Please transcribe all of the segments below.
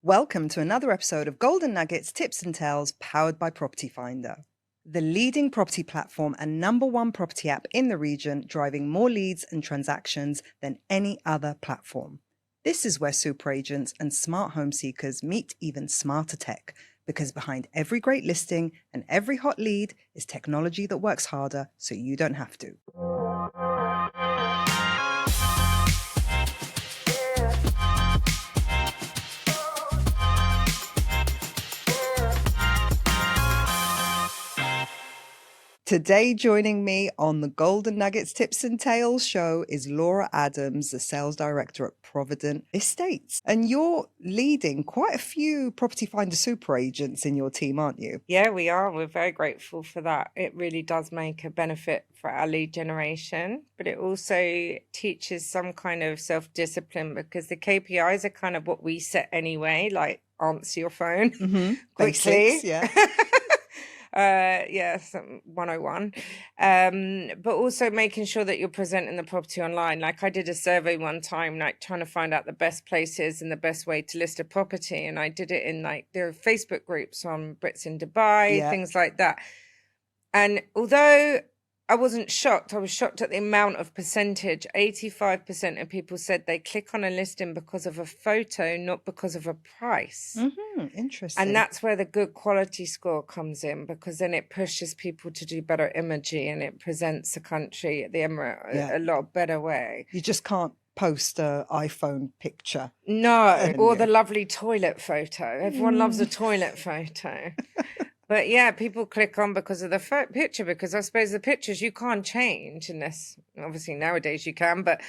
Welcome to another episode of Golden Nuggets, Tips and Tales powered by Property Finder, the leading property platform and #1 property app in the region, driving more leads and transactions than any other platform. This is where super agents and smart home seekers meet even smarter tech, because behind every great listing and every hot lead is technology that works harder so you don't have to. Today, joining me on the Golden Nuggets Tips and Tales show is Laura Adams, the sales director at Provident Estates. And you're leading quite a few Property Finder super agents in your team, aren't you? Yeah, we are. We're very grateful for that. It really does make a benefit for our lead generation, but it also teaches some kind of self-discipline because the KPIs are kind of what we set anyway, like answer your phone quickly. Basics, yeah. Yes, 101. But also making sure that you're presenting the property online. Like I did a survey one time, like trying to find out the best places and the best way to list a property. And I did it in like there are Facebook groups on Brits in Dubai, things like that. And although I wasn't shocked, I was shocked at the amount of percentage. 85% of people said they click on a listing because of a photo, not because of a price. Interesting. And that's where the good quality score comes in, because then it pushes people to do better imagery and it presents the country, the Emirate, a lot better way. You just can't post an iPhone picture. No, or the lovely toilet photo. Everyone loves a toilet photo. But yeah, people click on because of the picture, because I suppose the pictures you can't change unless, obviously nowadays you can, but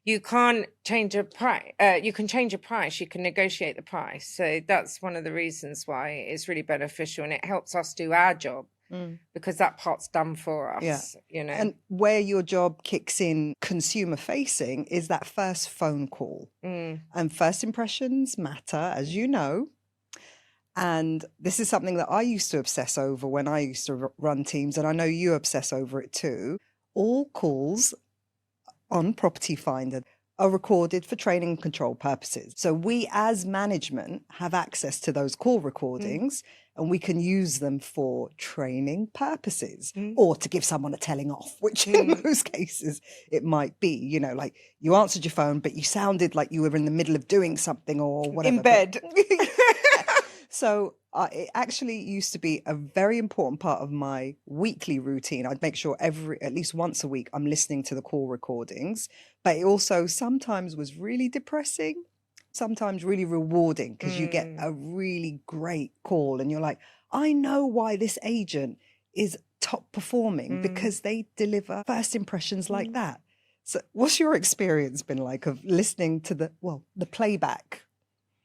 you can't change a price. You can change a price, you can negotiate the price. So that's one of the reasons why it's really beneficial, and it helps us do our job because that part's done for us, you know. And where your job kicks in consumer facing is that first phone call. And first impressions matter, as you know. And this is something that I used to obsess over when I used to run teams, and I know you obsess over it too. All calls on Property Finder are recorded for training and control purposes. So we as management have access to those call recordings and we can use them for training purposes or to give someone a telling off, which in most cases it might be, you know, like you answered your phone, but you sounded like you were in the middle of doing something or whatever. In bed. So it actually used to be a very important part of my weekly routine. I'd make sure at least once a week, I'm listening to the call recordings. But it also sometimes was really depressing, sometimes really rewarding, because you get a really great call and you're like, I know why this agent is top performing because they deliver first impressions like that. So what's your experience been like of listening to the playback?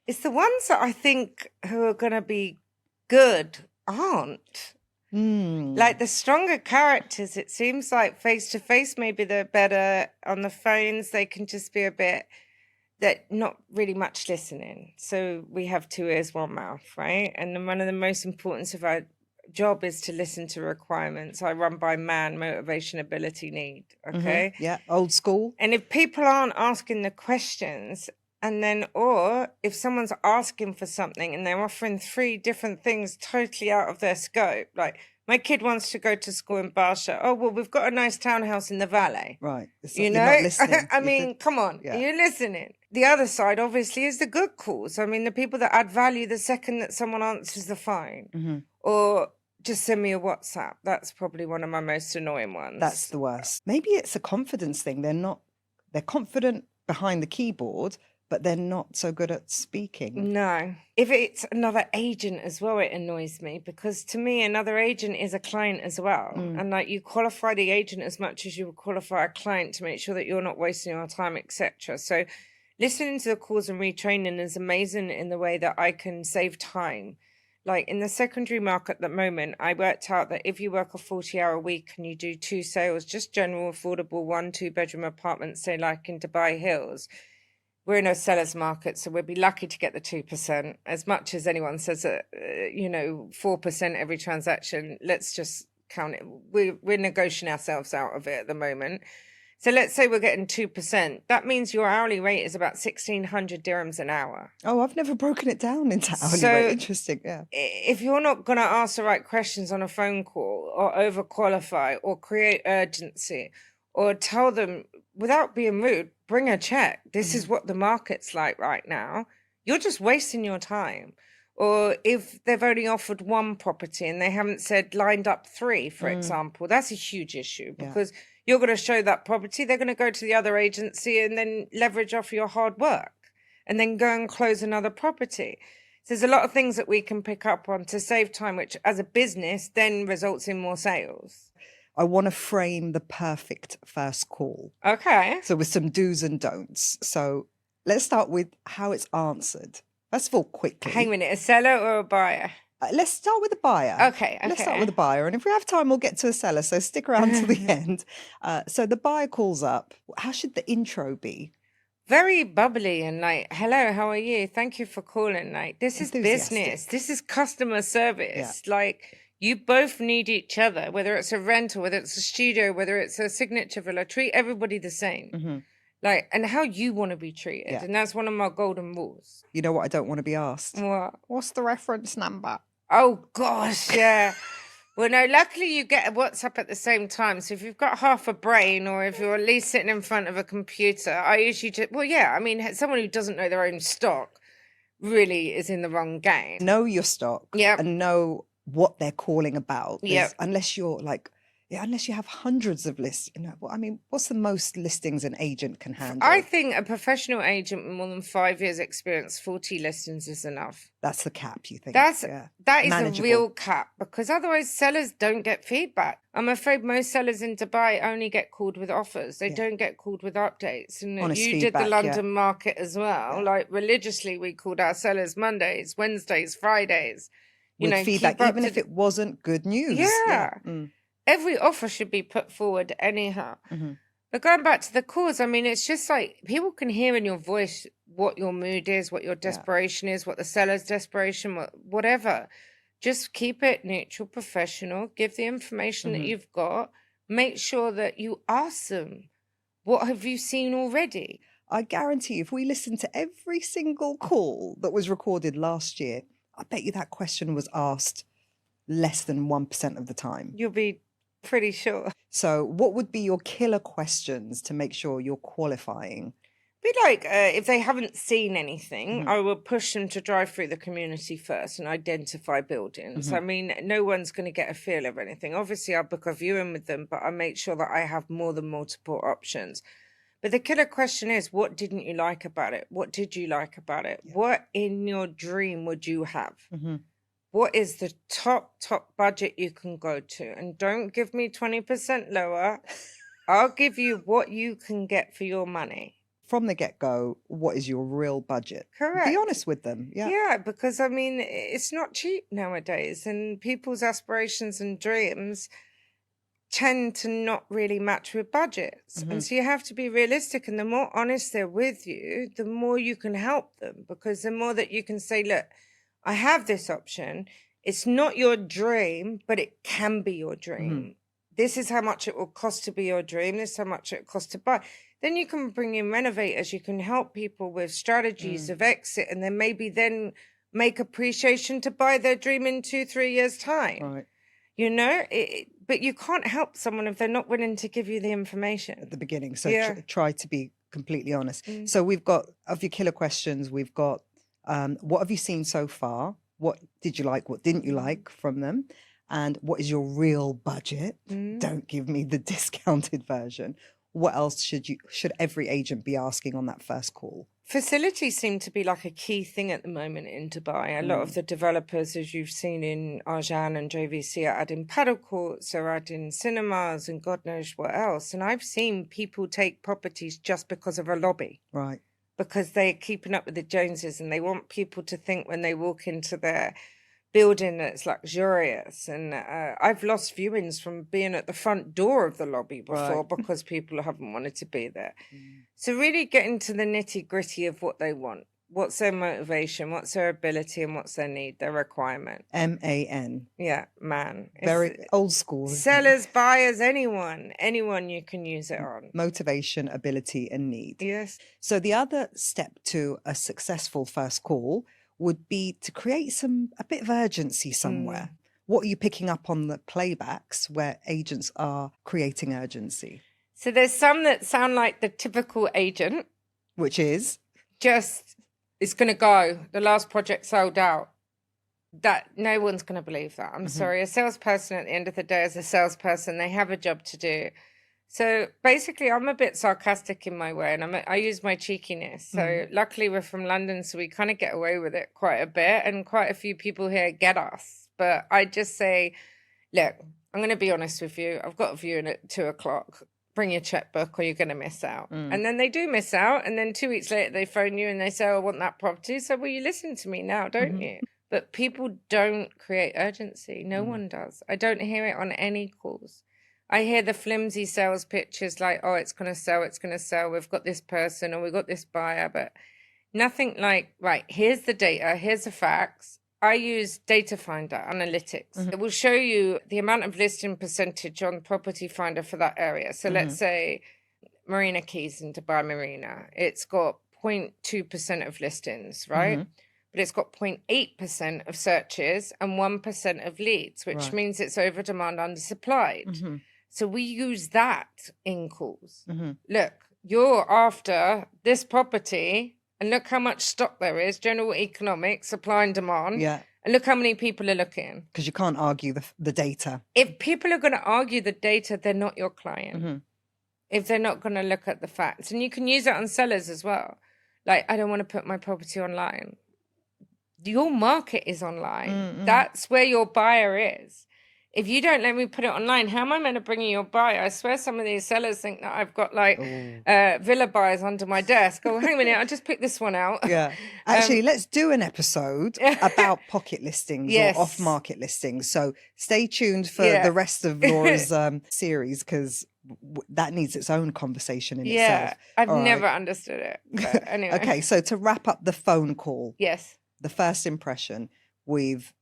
It's the ones that I think who are going to be good aren't. Like the stronger characters, it seems like face-to-face, maybe they're better. On the phones, they can just be a bit, that not really much listening. So we have 2 ears, 1 mouth, right? And then one of the most importance of our job is to listen to requirements. I run by man, motivation, ability, need, okay? Yeah, old school. And if people aren't asking the questions, and then, or if someone's asking for something and they're offering 3 different things totally out of their scope, like my kid wants to go to school in Barsha. Oh, well, we've got a nice townhouse in the valley. Right. You know, I mean, come on, you're listening. The other side, obviously, is the good calls. I mean, the people that add value the second that someone answers the phone or just send me a WhatsApp. That's probably one of my most annoying ones. That's the worst. Maybe it's a confidence thing. They're confident behind the keyboard, but they're not so good at speaking. No. If it's another agent as well, it annoys me, because to me, another agent is a client as well. And like you qualify the agent as much as you would qualify a client to make sure that you're not wasting your time, etc. So listening to the calls and retraining is amazing in the way that I can save time. Like in the secondary market at the moment, I worked out that if you work a 40-hour week and you do 2 sales, just general affordable 1, 2-bedroom apartments, say like in Dubai Hills, we're in a seller's market, so we'd be lucky to get the 2%. As much as anyone says that, 4% every transaction, let's just count it. We're negotiating ourselves out of it at the moment. So let's say we're getting 2%. That means your hourly rate is about 1,600 dirhams an hour. Oh, I've never broken it down into hourly So rate. Interesting, yeah. If you're not going to ask the right questions on a phone call or overqualify or create urgency or tell them without being rude, bring a check. This is what the market's like right now. You're just wasting your time. Or if they've only offered one property and they haven't said lined up 3, for example, that's a huge issue because you're going to show that property. They're going to go to the other agency and then leverage off your hard work and then go and close another property. So there's a lot of things that we can pick up on to save time, which as a business then results in more sales. I want to frame the perfect first call. Okay. So with some do's and don'ts. So let's start with how it's answered. First of all, quickly. Hang a minute, a seller or a buyer? Let's start with the buyer. Okay. Let's start with the buyer. And if we have time, we'll get to a seller. So stick around to the end. So the buyer calls up. How should the intro be? Very bubbly and like, hello, how are you? Thank you for calling. Like, this is business. This is customer service. Yeah. Like, you both need each other, whether it's a rental, whether it's a studio, whether it's a signature villa. Treat everybody the same. Mm-hmm. Like, and how you want to be treated. Yeah. And that's one of my golden rules. You know what I don't want to be asked? What? What's the reference number? Oh, gosh, yeah. Well, no, luckily you get a WhatsApp at the same time. So if you've got half a brain or if you're at least sitting in front of a computer, I usually just, well, yeah, I mean, someone who doesn't know their own stock really is in the wrong game. Know your stock. Yep. And know what they're calling about. Yep. Unless you're like, unless you have hundreds of lists, I mean, what's the most listings an agent can handle? I think a professional agent with more than 5 years experience, 40 listings is enough. That's the cap, you think? That is a real cap because otherwise sellers don't get feedback. I'm afraid most sellers in Dubai only get called with offers. They don't get called with updates. And honest you feedback, did the London market as well. Yeah. Like religiously, we called our sellers Mondays, Wednesdays, Fridays. With feedback, even if it wasn't good news. Yeah. Every offer should be put forward anyhow. Mm-hmm. But going back to the calls, I mean, it's just like people can hear in your voice what your mood is, what your desperation is, what the seller's desperation, whatever. Just keep it neutral, professional, give the information that you've got. Make sure that you ask them, what have you seen already? I guarantee you, if we listen to every single call that was recorded last year, I bet you that question was asked less than 1% of the time. You'll be pretty sure. So what would be your killer questions to make sure you're qualifying? Be like, if they haven't seen anything, I will push them to drive through the community first and identify buildings. I mean, no one's going to get a feel of anything. Obviously, I'll book a viewing with them, but I make sure that I have more than multiple options. But the killer question is, what didn't you like about it? What did you like about it? Yeah. What in your dream would you have? What is the top budget you can go to? And don't give me 20% lower. I'll give you what you can get for your money. From the get-go, what is your real budget? Correct. Be honest with them. Yeah. Yeah, because, I mean, it's not cheap nowadays. And people's aspirations and dreams tend to not really match with budgets. And so you have to be realistic. And the more honest they're with you, the more you can help them. Because the more that you can say, look, I have this option. It's not your dream, but it can be your dream. This is how much it will cost to be your dream. This is how much it costs to buy. Then you can bring in renovators. You can help people with strategies of exit and then maybe then make appreciation to buy their dream in 2-3 years' time. Right. You know, but you can't help someone if they're not willing to give you the information. At the beginning. So try to be completely honest. So we've got, of your killer questions, we've got, what have you seen so far? What did you like? What didn't you like from them? And what is your real budget? Don't give me the discounted version. What else should every agent be asking on that first call? Facilities seem to be like a key thing at the moment in Dubai. A lot of the developers, as you've seen in Arjan and JVC, are adding paddle courts, are adding cinemas and God knows what else. And I've seen people take properties just because of a lobby. Right. Because they're keeping up with the Joneses and they want people to think when they walk into their building that it's luxurious. And I've lost viewings from being at the front door of the lobby before because people haven't wanted to be there. So really get into the nitty gritty of what they want. What's their motivation? What's their ability? And what's their need, their requirement? MAN. Yeah, man. Very old school. Isn't it? Sellers, buyers, anyone you can use it on. Motivation, ability, and need. Yes. So the other step to a successful first call would be to create a bit of urgency somewhere. What are you picking up on the playbacks where agents are creating urgency? So there's some that sound like the typical agent. Which is? Just, it's going to go. The last project sold out. That no one's going to believe that. I'm sorry. A salesperson at the end of the day is a salesperson. They have a job to do. So basically, I'm a bit sarcastic in my way, and I use my cheekiness. So luckily, we're from London, so we kind of get away with it quite a bit, and quite a few people here get us. But I just say, look, I'm going to be honest with you. I've got a viewing at 2:00. Bring your checkbook or you're going to miss out. And then they do miss out. And then 2 weeks later, they phone you and they say, oh, I want that property. So, well, you listen to me now, don't you? But people don't create urgency. No one does. I don't hear it on any calls. I hear the flimsy sales pitches like, oh, it's going to sell. It's going to sell. We've got this person or we've got this buyer. But nothing like, right, here's the data. Here's the facts. I use Data Finder Analytics. It will show you the amount of listing percentage on Property Finder for that area. So let's say Marina Keys in Dubai Marina. It's got 0.2% of listings, right? But it's got 0.8% of searches and 1% of leads, which means it's over demand, undersupplied. So we use that in calls. Look, you're after this property. And look how much stock there is, general economics, supply and demand. Yeah. And look how many people are looking. Because you can't argue the data. If people are going to argue the data, they're not your client. If they're not going to look at the facts. And you can use it on sellers as well. Like, I don't want to put my property online. Your market is online. That's where your buyer is. If you don't let me put it online, how am I meant to bring you your buyer? I swear some of these sellers think that I've got like villa buyers under my desk. Oh, hang on a minute, I just picked this one out. Yeah. Actually, let's do an episode about pocket listings or off-market listings. So stay tuned for the rest of Laura's series because that needs its own conversation in itself. I've never understood it. But anyway. Okay, so to wrap up the phone call. Yes. The first impression, we've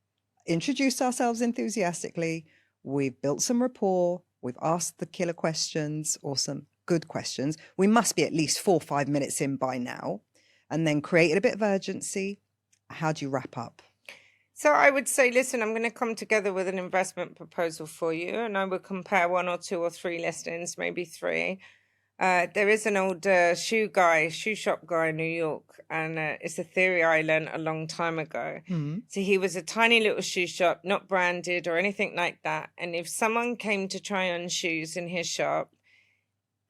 introduced ourselves enthusiastically, we've built some rapport, we've asked the killer questions or some good questions. We must be at least 4 or 5 minutes in by now, and then created a bit of urgency. How do you wrap up? So I would say, listen, I'm going to come together with an investment proposal for you, and I would compare 1 or 2 or 3 listings, maybe 3. There is an old shoe shop guy in New York, and it's a theory I learned a long time ago. So he was a tiny little shoe shop, not branded or anything like that. And if someone came to try on shoes in his shop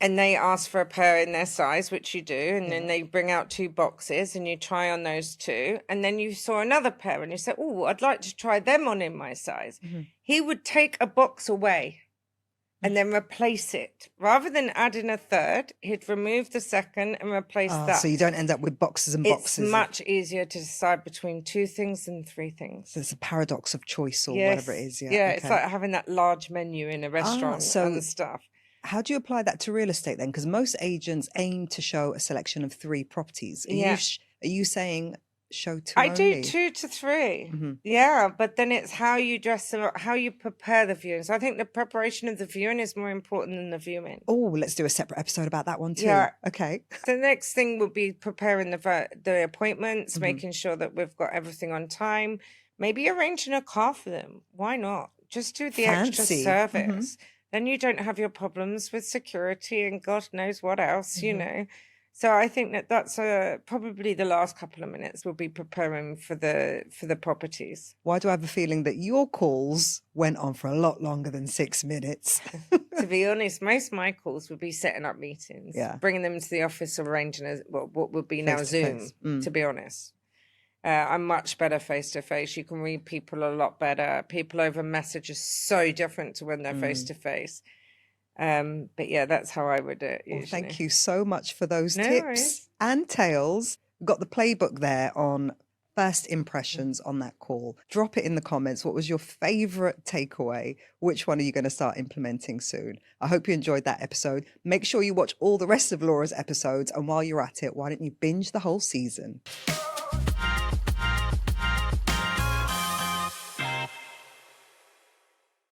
and they asked for a pair in their size, which you do, and then they bring out 2 boxes and you try on those 2, and then you saw another pair and you said, oh, I'd like to try them on in my size. He would take a box away and then replace it. Rather than adding a third, he'd remove the second and replace that. So you don't end up with boxes and boxes. It's much easier to decide between 2 things than 3 things. So it's a paradox of choice or whatever it is. Yeah, it's like having that large menu in a restaurant and stuff. How do you apply that to real estate then? Because most agents aim to show a selection of 3 properties. Are you saying show 2 I only? do 2 to 3. Yeah, but then it's how you dress them up, how you prepare the viewing. So I think the preparation of the viewing is more important than the viewing. Oh, let's do a separate episode about that one too. Yeah. Okay. The next thing would be preparing the appointments, making sure that we've got everything on time. Maybe arranging a car for them. Why not? Just do the extra service. Then you don't have your problems with security and God knows what else, you know. So I think that's probably the last couple of minutes will be preparing for the properties. Why do I have a feeling that your calls went on for a lot longer than 6 minutes? To be honest, most of my calls would be setting up meetings, bringing them to the office, arranging what would be now Zoom, to be honest. I'm much better face-to-face. You can read people a lot better. People over message are so different to when they're face-to-face. But yeah, that's how I would do it usually. Well, thank you so much for those tips and tales. We've got the playbook there on first impressions on that call? Drop it in the comments. What was your favorite takeaway? Which one are you going to start implementing soon? I hope you enjoyed that episode. Make sure you watch all the rest of Laura's episodes. And while you're at it, why don't you binge the whole season?